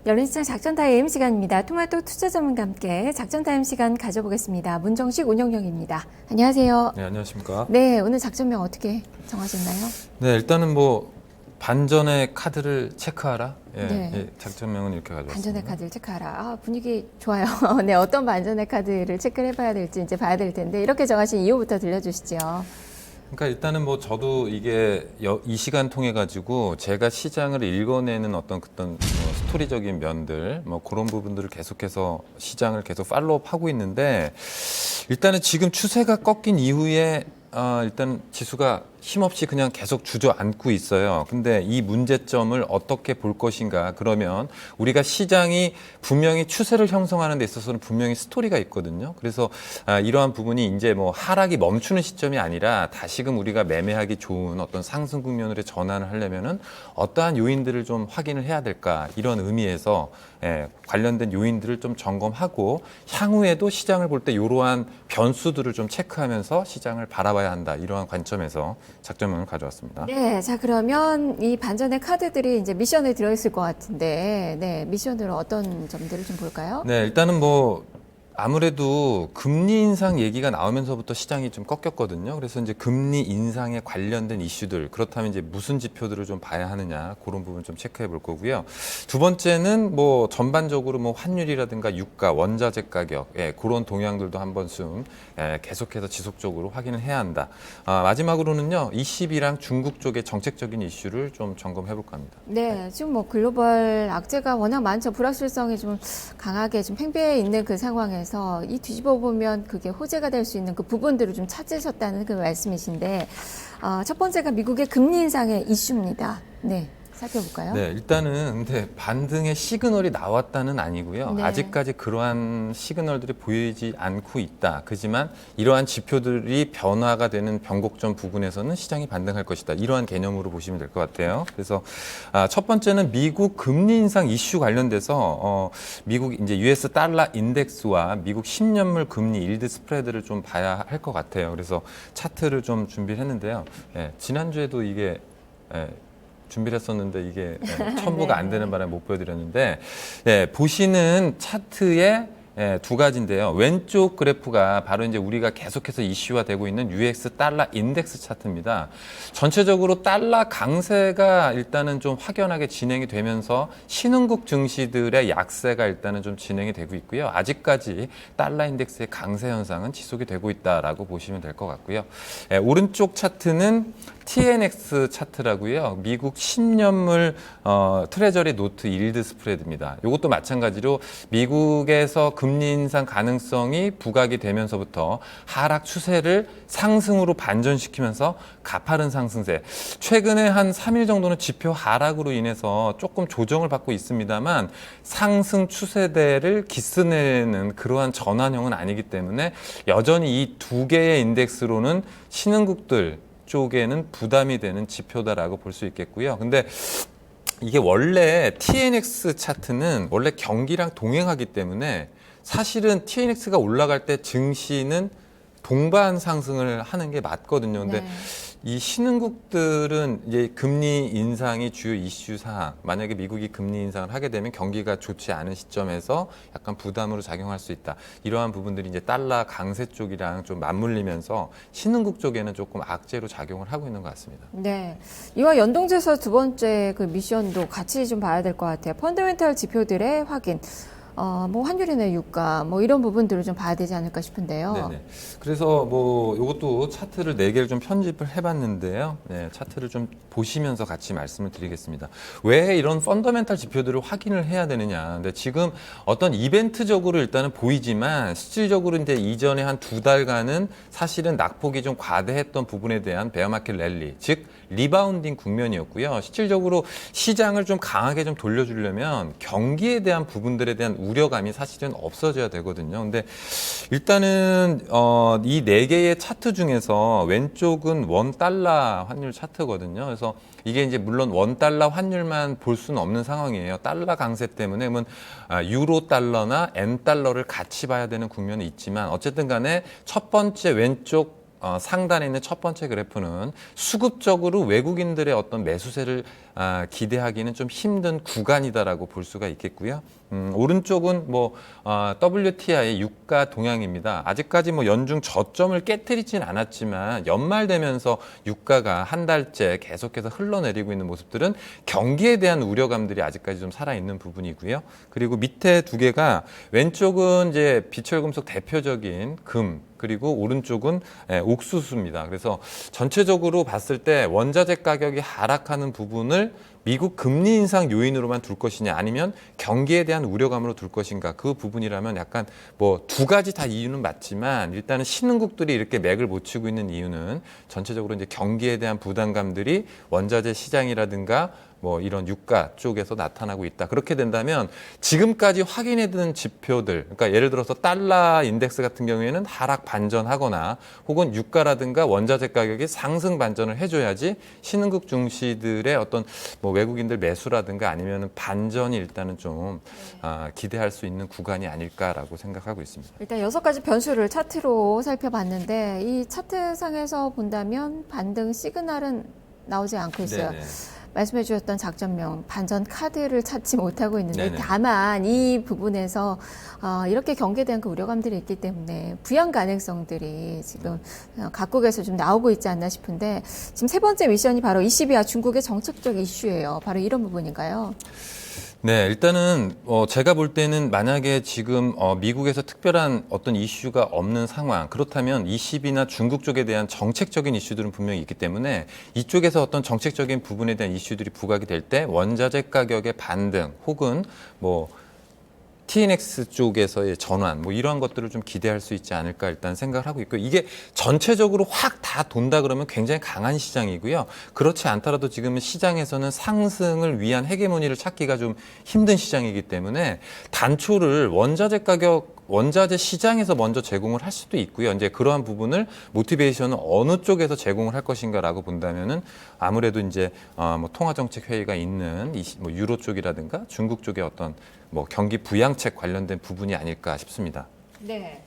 열린시장 작전타임 시간입니다. 토마토 투자 전문가 함께 작전타임 시간 가져보겠습니다. 문정식 운영령입니다. 안녕하세요. 네, 안녕하십니까. 네, 오늘 작전명 어떻게 정하셨나요? 네, 일단은 뭐 반전의 카드를 체크하라. 예, 네. 예, 작전명은 이렇게 가져왔습니다. 반전의 카드를 체크하라. 아, 분위기 좋아요. 네, 어떤 반전의 카드를 체크를 해봐야 될지 이제 봐야 될 텐데 이렇게 정하신 이유부터 들려주시죠. 그러니까 일단은 뭐 저도 이게 이 시간 통해 가지고 제가 시장을 읽어내는 어떤 스토리적인 면들 뭐 그런 부분들을 계속해서 시장을 계속 팔로우하고 있는데 일단은 지금 추세가 꺾인 이후에 일단 지수가 힘없이 그냥 계속 주저앉고 있어요. 근데 이 문제점을 어떻게 볼 것인가? 그러면 우리가 시장이 분명히 추세를 형성하는 데 있어서는 분명히 스토리가 있거든요. 그래서 이러한 부분이 이제 뭐 하락이 멈추는 시점이 아니라 다시금 우리가 매매하기 좋은 어떤 상승 국면으로 전환을 하려면은 어떠한 요인들을 좀 확인을 해야 될까? 이런 의미에서 관련된 요인들을 좀 점검하고 향후에도 시장을 볼 때 이러한 변수들을 좀 체크하면서 시장을 바라봐야 한다. 이러한 관점에서 작전명을 가져왔습니다. 네, 자 그러면 이 반전의 카드들이 이제 미션에 들어있을 것 같은데, 네, 미션으로 어떤 점들을 좀 볼까요? 네, 일단은 뭐 아무래도 금리 인상 얘기가 나오면서부터 시장이 좀 꺾였거든요. 그래서 이제 금리 인상에 관련된 이슈들, 그렇다면 이제 무슨 지표들을 좀 봐야 하느냐, 그런 부분 좀 체크해 볼 거고요. 두 번째는 뭐 전반적으로 뭐 환율이라든가 유가, 원자재 가격, 그런 동향들도 한 번쯤 계속해서 지속적으로 확인을 해야 한다. 마지막으로는요, ECB랑 중국 쪽의 정책적인 이슈를 좀 점검해 볼까 합니다. 네, 지금 뭐 글로벌 악재가 워낙 많죠. 불확실성이 좀 강하게 좀 팽배해 있는 그 상황에서 이 뒤집어 보면 그게 호재가 될 수 있는 그 부분들을 좀 찾으셨다는 그 말씀이신데, 첫 번째가 미국의 금리 인상의 이슈입니다. 네. 살펴볼까요? 네, 일단은 근데 반등의 시그널이 나왔다는 아니고요. 네. 아직까지 그러한 시그널들이 보이지 않고 있다. 그지만 이러한 지표들이 변화가 되는 변곡점 부분에서는 시장이 반등할 것이다. 이러한 개념으로 보시면 될 것 같아요. 그래서 첫 번째는 미국 금리 인상 이슈 관련돼서 미국 이제 US 달러 인덱스와 미국 10년물 금리 일드 스프레드를 좀 봐야 할 것 같아요. 그래서 차트를 좀 준비를 했는데요. 지난주에도 이게 준비를 했었는데 이게 첨부가 안 되는 바람에 못 보여드렸는데 보시는 차트에 두 가지인데요. 왼쪽 그래프가 바로 이제 우리가 계속해서 이슈화되고 있는 US 달러 인덱스 차트입니다. 전체적으로 달러 강세가 일단은 좀 확연하게 진행이 되면서 신흥국 증시들의 약세가 일단은 좀 진행이 되고 있고요. 아직까지 달러 인덱스의 강세 현상은 지속이 되고 있다라고 보시면 될 것 같고요. 오른쪽 차트는 TNX 차트라고요. 미국 10년물 트레저리 노트 일드 스프레드입니다. 이것도 마찬가지로 미국에서 금리 인상 가능성이 부각이 되면서부터 하락 추세를 상승으로 반전시키면서 가파른 상승세. 최근에 한 3일 정도는 지표 하락으로 인해서 조금 조정을 받고 있습니다만 상승 추세대를 기스내는 그러한 전환형은 아니기 때문에 여전히 이 두 개의 인덱스로는 신흥국들 쪽에는 부담이 되는 지표다라고 볼 수 있겠고요. 근데 이게 원래 TNX 차트는 원래 경기랑 동행하기 때문에 사실은 TNX가 올라갈 때 증시는 동반 상승을 하는 게 맞거든요. 근데 네. 이 신흥국들은 이제 금리 인상이 주요 이슈 사항, 만약에 미국이 금리 인상을 하게 되면 경기가 좋지 않은 시점에서 약간 부담으로 작용할 수 있다. 이러한 부분들이 이제 달러 강세 쪽이랑 좀 맞물리면서 신흥국 쪽에는 조금 악재로 작용을 하고 있는 것 같습니다. 네. 이와 연동돼서 두 번째 그 미션도 같이 좀 봐야 될 것 같아요. 펀더멘탈 지표들의 확인. 뭐 환율이나 유가 뭐 이런 부분들을 좀 봐야 되지 않을까 싶은데요. 네네. 그래서 뭐 이것도 차트를 4개를 좀 편집을 해봤는데요. 네, 차트를 좀 보시면서 같이 말씀을 드리겠습니다. 왜 이런 펀더멘탈 지표들을 확인을 해야 되느냐. 근데 지금 어떤 이벤트적으로 일단은 보이지만 실질적으로 이제 이전에 한 2달간은 사실은 낙폭이 좀 과대했던 부분에 대한 베어마켓 랠리, 즉 리바운딩 국면이었고요. 실질적으로 시장을 좀 강하게 좀 돌려주려면 경기에 대한 부분들에 대한 우려감이 사실은 없어져야 되거든요. 근데 일단은 이 4개의 차트 중에서 왼쪽은 $1 환율 차트거든요. 그래서 이게 이제 물론 $1 환율만 볼 수는 없는 상황이에요. 달러 강세 때문에 그러면 유로 달러나 엔 달러를 같이 봐야 되는 국면이 있지만 어쨌든 간에 첫 번째 왼쪽 상단에 있는 첫 번째 그래프는 수급적으로 외국인들의 어떤 매수세를 기대하기는 좀 힘든 구간이다라고 볼 수가 있겠고요. 오른쪽은 뭐 WTI 유가 동향입니다. 아직까지 뭐 연중 저점을 깨뜨리진 않았지만 연말 되면서 유가가 한 달째 계속해서 흘러내리고 있는 모습들은 경기에 대한 우려감들이 아직까지 좀 살아있는 부분이고요. 그리고 밑에 두 개가 왼쪽은 이제 비철금속 대표적인 금, 그리고 오른쪽은 옥수수입니다. 그래서 전체적으로 봤을 때 원자재 가격이 하락하는 부분을 미국 금리 인상 요인으로만 둘 것이냐 아니면 경기에 대한 우려감으로 둘 것인가 그 부분이라면 약간 뭐 두 가지 다 이유는 맞지만 일단은 신흥국들이 이렇게 맥을 못 치고 있는 이유는 전체적으로 이제 경기에 대한 부담감들이 원자재 시장이라든가 뭐 이런 유가 쪽에서 나타나고 있다. 그렇게 된다면 지금까지 확인해둔 지표들, 그러니까 예를 들어서 달러 인덱스 같은 경우에는 하락 반전하거나 혹은 유가라든가 원자재 가격이 상승 반전을 해줘야지 신흥국 증시들의 어떤 뭐 외국인들 매수라든가 아니면 반전이 일단은 좀 기대할 수 있는 구간이 아닐까라고 생각하고 있습니다. 일단 6가지 변수를 차트로 살펴봤는데 이 차트상에서 본다면 반등 시그널은 나오지 않고 있어요. 네네. 말씀해 주셨던 작전명 반전 카드를 찾지 못하고 있는데 네네. 다만 이 부분에서 이렇게 경기에 대한 그 우려감들이 있기 때문에 부양 가능성들이 지금 각국에서 좀 나오고 있지 않나 싶은데 지금 세 번째 미션이 바로 22와 중국의 정책적 이슈예요. 바로 이런 부분인가요? 네, 일단은 제가 볼 때는 만약에 지금 미국에서 특별한 어떤 이슈가 없는 상황, 그렇다면 20이나 중국 쪽에 대한 정책적인 이슈들은 분명히 있기 때문에 이쪽에서 어떤 정책적인 부분에 대한 이슈들이 부각이 될 때 원자재 가격의 반등 혹은 뭐 TNX 쪽에서의 전환, 뭐 이러한 것들을 좀 기대할 수 있지 않을까 일단 생각을 하고 있고, 이게 전체적으로 확 다 돈다 그러면 굉장히 강한 시장이고요. 그렇지 않더라도 지금은 시장에서는 상승을 위한 헤게모니를 찾기가 좀 힘든 시장이기 때문에 단초를 원자재 시장에서 먼저 제공을 할 수도 있고요. 이제 그러한 부분을 모티베이션은 어느 쪽에서 제공을 할 것인가라고 본다면은 아무래도 이제 뭐 통화정책 회의가 있는 뭐 유로 쪽이라든가 중국 쪽의 어떤 뭐 경기 부양책 관련된 부분이 아닐까 싶습니다. 네.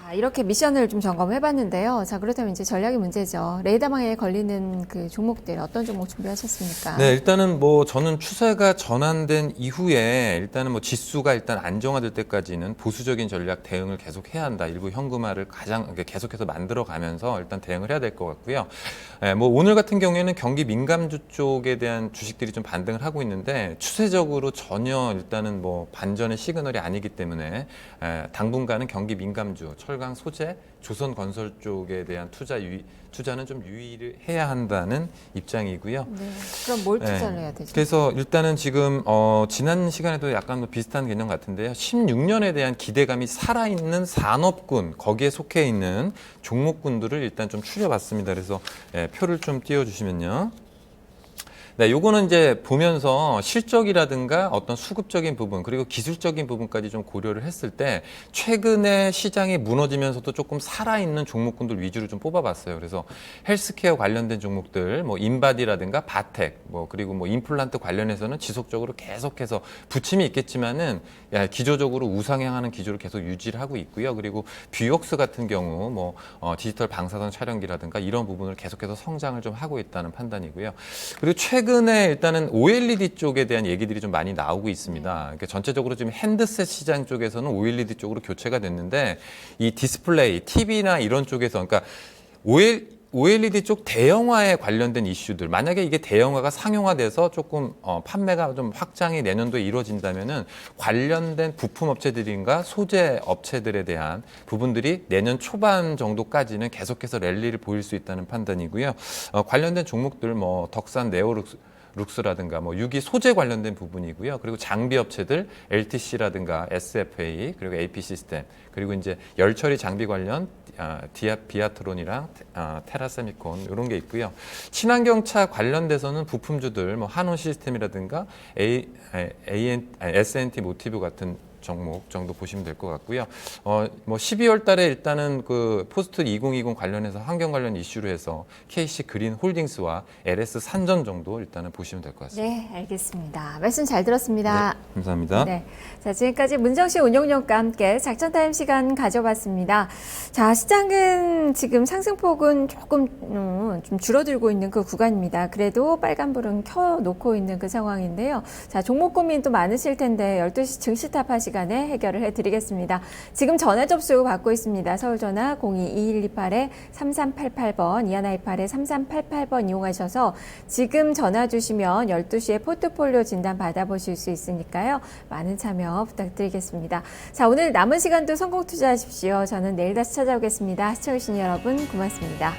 자, 이렇게 미션을 좀 점검해 봤는데요. 자, 그렇다면 이제 전략의 문제죠. 레이더망에 걸리는 그 종목들 어떤 종목 준비하셨습니까? 네, 일단은 뭐 저는 추세가 전환된 이후에 일단은 뭐 지수가 일단 안정화될 때까지는 보수적인 전략 대응을 계속 해야 한다. 일부 현금화를 계속해서 만들어 가면서 일단 대응을 해야 될 것 같고요. 뭐 오늘 같은 경우에는 경기 민감주 쪽에 대한 주식들이 좀 반등을 하고 있는데 추세적으로 전혀 일단은 뭐 반전의 시그널이 아니기 때문에 당분간은 경기 민감주, 철강, 소재, 조선건설 쪽에 대한 투자는 좀 유의를 해야 한다는 입장이고요. 네. 그럼 뭘 투자를 해야 되죠? 그래서 일단은 지금 지난 시간에도 약간 뭐 비슷한 개념 같은데요. 16년에 대한 기대감이 살아있는 산업군, 거기에 속해 있는 종목군들을 일단 좀 추려봤습니다. 그래서 표를 좀 띄워주시면요. 네, 요거는 이제 보면서 실적이라든가 어떤 수급적인 부분 그리고 기술적인 부분까지 좀 고려를 했을 때 최근에 시장이 무너지면서도 조금 살아있는 종목군들 위주로 좀 뽑아봤어요. 그래서 헬스케어 관련된 종목들, 뭐 인바디라든가 바텍, 뭐 그리고 뭐 임플란트 관련해서는 지속적으로 계속해서 부침이 있겠지만은 기조적으로 우상향하는 기조를 계속 유지를 하고 있고요. 그리고 뷰옥스 같은 경우 뭐 디지털 방사선 촬영기라든가 이런 부분을 계속해서 성장을 좀 하고 있다는 판단이고요. 그리고 최근에 일단은 OLED 쪽에 대한 얘기들이 좀 많이 나오고 있습니다. 그러니까 전체적으로 지금 핸드셋 시장 쪽에서는 OLED 쪽으로 교체가 됐는데 이 디스플레이, TV나 이런 쪽에서 그러니까 OLED 쪽 대형화에 관련된 이슈들, 만약에 이게 대형화가 상용화돼서 조금 판매가 좀 확장이 내년도에 이루어진다면은 관련된 부품 업체들인가 소재 업체들에 대한 부분들이 내년 초반 정도까지는 계속해서 랠리를 보일 수 있다는 판단이고요. 관련된 종목들 뭐 덕산, 룩스라든가 뭐 유기 소재 관련된 부분이고요. 그리고 장비 업체들 LTC라든가 SFA 그리고 AP 시스템 그리고 이제 열처리 장비 관련 비아트론이랑 테라세미콘 이런 게 있고요. 친환경차 관련돼서는 부품주들 뭐 한온 시스템이라든가 SNT 모티브 같은 종목 정도 보시면 될 것 같고요. 뭐 12월 달에 일단은 그 포스트 2020 관련해서 환경 관련 이슈로 해서 KC 그린 홀딩스와 LS 산전 정도 일단은 보시면 될 것 같습니다. 네, 알겠습니다. 말씀 잘 들었습니다. 네, 감사합니다. 네. 자, 지금까지 문정식 운용연과 함께 작전타임 시간 가져봤습니다. 자, 시장은 지금 상승폭은 조금 좀 줄어들고 있는 그 구간입니다. 그래도 빨간불은 켜놓고 있는 그 상황인데요. 자, 종목 고민 또 많으실 텐데 12시 증시타파 시간에 해결을 해드리겠습니다. 지금 전화 접수 받고 있습니다. 서울전화 02-2128-3388번, 2128-3388번 이용하셔서 지금 전화 주시면 12시에 포트폴리오 진단 받아보실 수 있으니까요. 많은 참여 부탁드리겠습니다. 자, 오늘 남은 시간도 성공 투자하십시오. 저는 내일 다시 찾아오겠습니다. 시청해주신 여러분 고맙습니다.